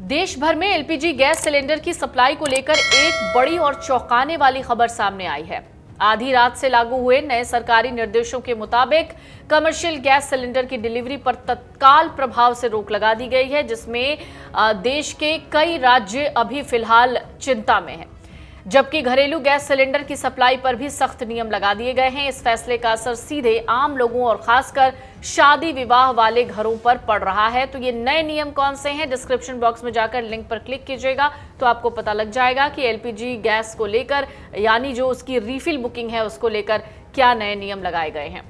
देश भर में एलपीजी गैस सिलेंडर की सप्लाई को लेकर एक बड़ी और चौंकाने वाली खबर सामने आई है। आधी रात से लागू हुए नए सरकारी निर्देशों के मुताबिक कमर्शियल गैस सिलेंडर की डिलीवरी पर तत्काल प्रभाव से रोक लगा दी गई है, जिसमें देश के कई राज्य अभी फिलहाल चिंता में हैं। जबकि घरेलू गैस सिलेंडर की सप्लाई पर भी सख्त नियम लगा दिए गए हैं। इस फैसले का असर सीधे आम लोगों और खासकर शादी विवाह वाले घरों पर पड़ रहा है। तो ये नए नियम कौन से हैं, डिस्क्रिप्शन बॉक्स में जाकर लिंक पर क्लिक कीजिएगा तो आपको पता लग जाएगा कि एलपीजी गैस को लेकर यानी जो उसकी रीफिल बुकिंग है उसको लेकर क्या नए नियम लगाए गए हैं।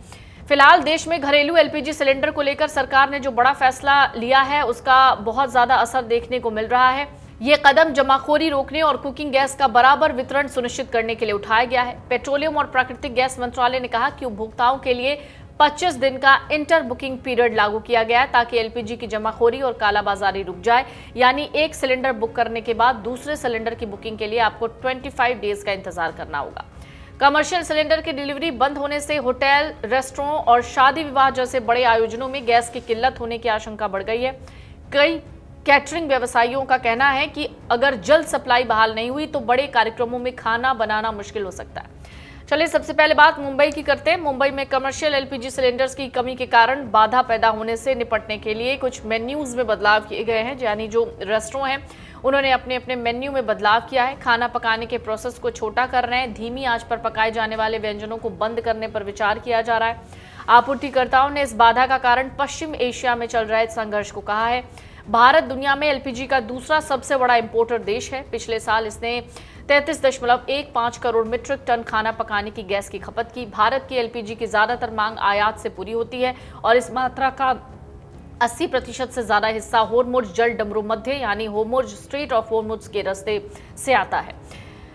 फिलहाल देश में घरेलू एलपीजी सिलेंडर को लेकर सरकार ने जो बड़ा फैसला लिया है उसका बहुत ज्यादा असर देखने को मिल रहा है। ये कदम जमाखोरी रोकने और कुकिंग गैस का बराबर वितरण सुनिश्चित करने के लिए उठाया गया है। पेट्रोलियम और प्राकृतिक गैस मंत्रालय ने कहा कि उपभोक्ताओं के लिए 25 दिन का इंटर बुकिंग पीरियड लागू किया गया है ताकि एलपीजी की जमाखोरी और कालाबाजारी रुक जाए। यानी एक सिलेंडर बुक करने के बाद दूसरे सिलेंडर की बुकिंग के लिए आपको 25 डेज का इंतजार करना होगा। कमर्शियल सिलेंडर की डिलीवरी बंद होने से होटल, रेस्टोरेंट और शादी विवाह जैसे बड़े आयोजनों में गैस की किल्लत होने की आशंका बढ़ गई है। कई कैटरिंग व्यवसायियों का कहना है कि अगर जल्द सप्लाई बहाल नहीं हुई तो बड़े कार्यक्रमों में खाना बनाना मुश्किल हो सकता है। चलिए सबसे पहले बात मुंबई की करते हैं। मुंबई में कमर्शियल एलपीजी सिलेंडर्स की कमी के कारण बाधा पैदा होने से निपटने के लिए कुछ मेन्यूज में बदलाव किए गए हैं। यानी जो रेस्टोरेंट हैं उन्होंने अपने अपने मेन्यू में बदलाव किया है। खाना पकाने के प्रोसेस को छोटा कर रहे हैं। धीमी आंच पर पकाए जाने वाले व्यंजनों को बंद करने पर विचार किया जा रहा है। आपूर्तिकर्ताओं ने इस बाधा का कारण पश्चिम एशिया में चल रहे संघर्ष को कहा है। भारत दुनिया में एलपीजी का दूसरा सबसे बड़ा इंपोर्टर देश है। पिछले साल इसने 33.15 करोड़ मीट्रिक टन खाना पकाने की गैस की खपत की। भारत की एलपीजी की ज्यादातर मांग आयात से पूरी होती है और इस मात्रा का 80% से ज्यादा हिस्सा होर्मुज जल डमरू मध्य यानी होर्मुज स्ट्रेट ऑफ होर्मुज के रास्ते से आता है,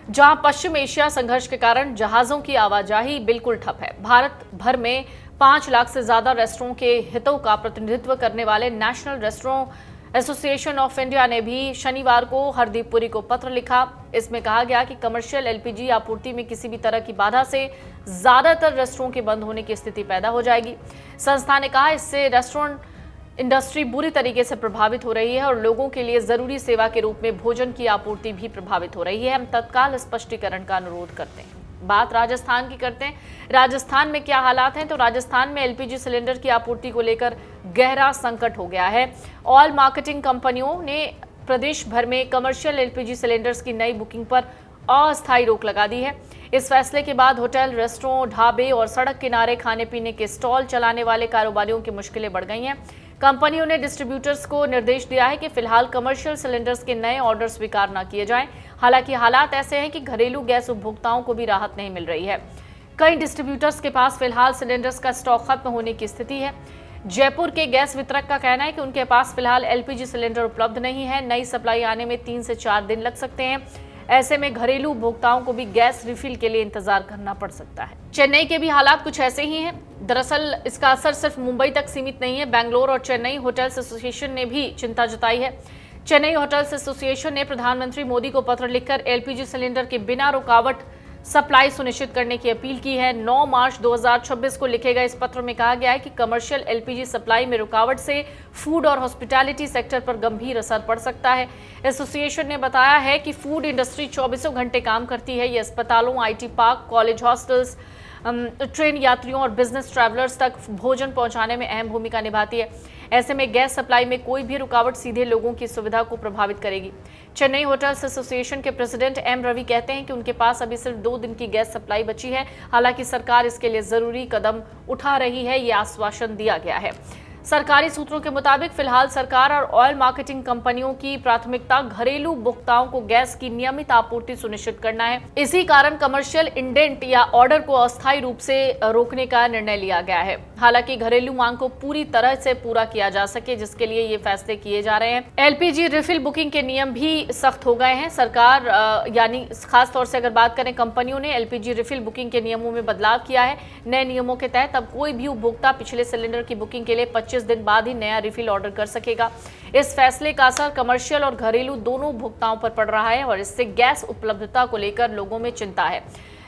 जहां पश्चिम एशिया संघर्ष के कारण जहाजों की आवाजाही बिल्कुल ठप है। भारत भर में 5 लाख से ज्यादा रेस्टोरेंट के हितों का प्रतिनिधित्व करने वाले national restaurant association of India ने भी शनिवार को हरदीप पुरी को पत्र लिखा। इसमें कहा गया कि कमर्शियल एलपीजी आपूर्ति में किसी भी तरह की बाधा से ज्यादातर रेस्टोरेंट के बंद होने की स्थिति पैदा हो जाएगी। संस्था ने कहा इससे रेस्टोरेंट इंडस्ट्री बुरी तरीके से प्रभावित हो रही है और लोगों के लिए जरूरी सेवा के रूप में भोजन की आपूर्ति भी प्रभावित हो रही है। हम तत्काल स्पष्टीकरण का अनुरोध करते हैं। बात राजस्थान की करते हैं। राजस्थान में क्या हालात हैं, तो राजस्थान में एलपीजी सिलेंडर की आपूर्ति को लेकर गहरा संकट हो गया है। ऑयल मार्केटिंग कंपनियों ने प्रदेश भर में कमर्शियल एलपीजी सिलेंडर्स की नई बुकिंग पर अस्थायी रोक लगा दी है। इस फैसले के बाद होटल, रेस्टोरेंट, ढाबे और सड़क किनारे खाने पीने के स्टॉल चलाने वाले कारोबारियों की मुश्किलें बढ़ गई हैं। कंपनियों ने डिस्ट्रीब्यूटर्स को निर्देश दिया है कि फिलहाल कमर्शियल सिलेंडर्स के नए ऑर्डर स्वीकार न किए जाएं। हालांकि हालात ऐसे हैं कि घरेलू गैस उपभोक्ताओं को भी राहत नहीं मिल रही है। कई डिस्ट्रीब्यूटर्स के पास फिलहाल सिलेंडर्स का स्टॉक खत्म होने की स्थिति है। जयपुर के गैस वितरक का कहना है कि उनके पास फिलहाल एलपीजी सिलेंडर उपलब्ध नहीं है। नई सप्लाई आने में 3 से 4 दिन लग सकते हैं। ऐसे में घरेलू उपभोक्ताओं को भी गैस रिफिल के लिए इंतजार करना पड़ सकता है। चेन्नई के भी हालात कुछ ऐसे ही हैं। दरअसल इसका असर सिर्फ मुंबई तक सीमित नहीं है। बेंगलोर और चेन्नई होटल्स एसोसिएशन ने भी चिंता जताई है। चेन्नई होटल्स एसोसिएशन ने प्रधानमंत्री मोदी को पत्र लिखकर एलपीजी सिलेंडर के बिना रुकावट सप्लाई सुनिश्चित करने की अपील की है। 9 मार्च 2026 को लिखे गए इस पत्र में कहा गया है कि कमर्शियल एलपीजी सप्लाई में रुकावट से फूड और हॉस्पिटैलिटी सेक्टर पर गंभीर असर पड़ सकता है। एसोसिएशन ने बताया है कि फूड इंडस्ट्री 24 घंटे काम करती है। ये अस्पतालों, IT park, college, hostels, train यात्रियों और बिजनेस ट्रैवलर्स तक भोजन पहुंचाने में अहम भूमिका निभाती है। ऐसे में गैस सप्लाई में कोई भी रुकावट सीधे लोगों की सुविधा को प्रभावित करेगी। चेन्नई होटल्स एसोसिएशन के प्रेसिडेंट एम रवि कहते हैं कि उनके पास अभी सिर्फ 2 दिन की गैस सप्लाई बची है। हालांकि सरकार इसके लिए जरूरी कदम उठा रही है, ये आश्वासन दिया गया है। सरकारी सूत्रों के मुताबिक फिलहाल सरकार और ऑयल मार्केटिंग कंपनियों की प्राथमिकता घरेलू उपभोक्ताओं को गैस की नियमित आपूर्ति सुनिश्चित करना है। इसी कारण कमर्शियल इंडेंट या ऑर्डर को अस्थायी रूप से रोकने का निर्णय लिया गया है। हालांकि घरेलू मांग को पूरी तरह से पूरा किया जा सके, जिसके लिए ये फैसले किए जा रहे हैं। एलपीजी रिफिल बुकिंग के नियम भी सख्त हो गए हैं। सरकार यानी खासतौर से अगर बात करें, कंपनियों ने एलपीजी रिफिल बुकिंग के नियमों में बदलाव किया है। नए नियमों के तहत अब कोई भी उपभोक्ता पिछले सिलेंडर की बुकिंग के लिए 25 दिन बाद ही नया रिफिल ऑर्डर कर सकेगा। इस फैसले का असर कमर्शियल और घरेलू दोनों उपभोक्ताओं पर पड़ रहा है और इससे गैस उपलब्धता को लेकर लोगों में चिंता है।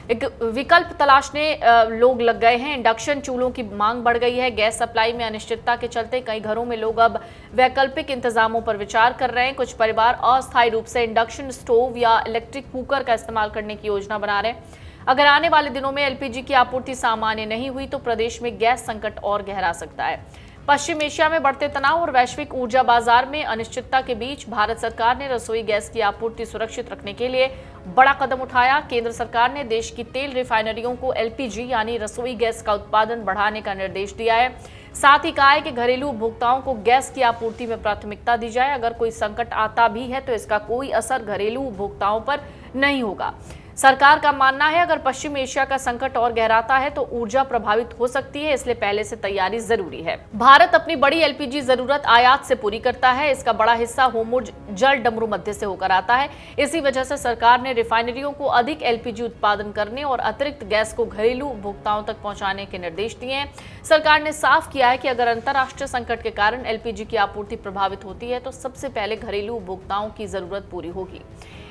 एक विकल्प तलाशने लोग लग गए हैं। इंडक्शन चूल्हों की मांग बढ़ गई है। गैस सप्लाई में अनिश्चितता के चलते कई घरों में लोग अब वैकल्पिक इंतजामों पर विचार कर रहे हैं। कुछ परिवार अस्थायी रूप से इंडक्शन स्टोव या इलेक्ट्रिक कुकर का इस्तेमाल करने की योजना बना रहे हैं। अगर आने वाले दिनों में एलपीजी की आपूर्ति सामान्य नहीं हुई तो प्रदेश में गैस संकट और गहरा सकता है। पश्चिम एशिया में बढ़ते तनाव और वैश्विक ऊर्जा बाजार में अनिश्चितता के बीच भारत सरकार ने रसोई गैस की आपूर्ति सुरक्षित रखने के लिए बड़ा कदम उठाया। केंद्र सरकार ने देश की तेल रिफाइनरियों को एलपीजी यानी रसोई गैस का उत्पादन बढ़ाने का निर्देश दिया है। साथ ही कहा है कि घरेलू उपभोक्ताओं को गैस की आपूर्ति में प्राथमिकता दी जाए। अगर कोई संकट आता भी है तो इसका कोई असर घरेलू उपभोक्ताओं पर नहीं होगा। सरकार का मानना है अगर पश्चिम एशिया का संकट और गहराता है तो ऊर्जा प्रभावित हो सकती है, इसलिए पहले से तैयारी जरूरी है। भारत अपनी बड़ी एलपीजी जरूरत आयात से पूरी करता है। इसका बड़ा हिस्सा होर्मुज जल डमरू मध्य से होकर आता है। इसी वजह से सरकार ने रिफाइनरियों को अधिक एलपीजी उत्पादन करने और अतिरिक्त गैस को घरेलू उपभोक्ताओं तक पहुंचाने के निर्देश दिए हैं। सरकार ने साफ किया है कि अगर अंतर्राष्ट्रीय संकट के कारण एलपीजी की आपूर्ति प्रभावित होती है तो सबसे पहले घरेलू उपभोक्ताओं की जरूरत पूरी होगी।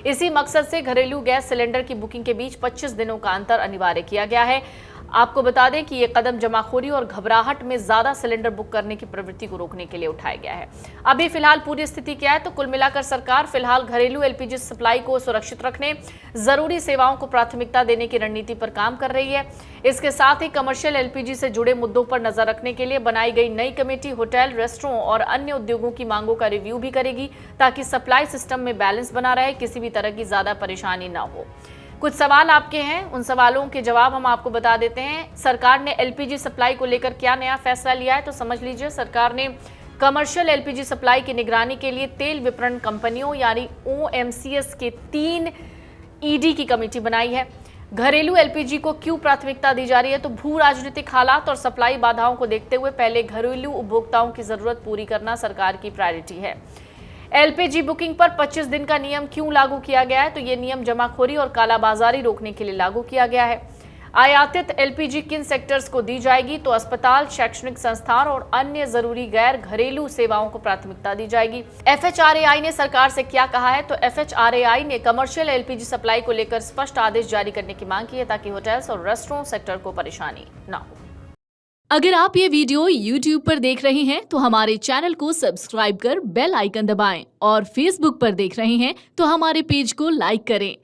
इसी मकसद से घरेलू गैस सिलेंडर की बुकिंग के बीच 25 दिनों का अंतर अनिवार्य किया गया है। आपको बता दें कि ये कदम जमाखोरी और घबराहट में ज्यादा सिलेंडर बुक करने की प्रवृत्ति को रोकने के लिए उठाया गया है। अभी फिलहाल पूरी स्थिति क्या है तो कुल मिलाकर सरकार फिलहाल घरेलू एलपीजी सप्लाई को सुरक्षित रखने, जरूरी सेवाओं को प्राथमिकता देने की रणनीति पर काम कर रही है। इसके साथ ही कमर्शियल एलपीजी से जुड़े मुद्दों पर नजर रखने के लिए बनाई गई नई कमेटी होटल, रेस्टोरेंट और अन्य उद्योगों की मांगों का रिव्यू भी करेगी ताकि सप्लाई सिस्टम में बैलेंस बना रहे, किसी भी तरह की ज्यादा परेशानी ना हो। कुछ सवाल आपके हैं, उन सवालों के जवाब हम आपको बता देते हैं। सरकार ने एलपीजी सप्लाई को लेकर क्या नया फैसला लिया है तो समझ लीजिए। सरकार ने कमर्शियल एलपीजी सप्लाई की निगरानी के लिए तेल विपणन कंपनियों यानी ओएमसीएस के 3 ईडी की कमेटी बनाई है। घरेलू एलपीजी को क्यों प्राथमिकता दी जा रही है तो भू राजनीतिक हालात और सप्लाई बाधाओं को देखते हुए पहले घरेलू उपभोक्ताओं की जरूरत पूरी करना सरकार की प्रायोरिटी है। एलपीजी बुकिंग पर 25 दिन का नियम क्यों लागू किया गया है तो ये नियम जमाखोरी और कालाबाजारी रोकने के लिए लागू किया गया है। आयातित एलपीजी किन सेक्टर्स को दी जाएगी तो अस्पताल, शैक्षणिक संस्थान और अन्य जरूरी गैर घरेलू सेवाओं को प्राथमिकता दी जाएगी। एफएचआरएआई ने सरकार से क्या कहा है तो एफएचआरएआई ने कमर्शियल एलपीजी सप्लाई को लेकर स्पष्ट आदेश जारी करने की मांग की है ताकि होटल्स और रेस्टोरेंट सेक्टर को परेशानी न हो। अगर आप ये वीडियो YouTube पर देख रहे हैं तो हमारे चैनल को सब्सक्राइब कर बेल आइकन दबाएं और Facebook पर देख रहे हैं तो हमारे पेज को लाइक करें।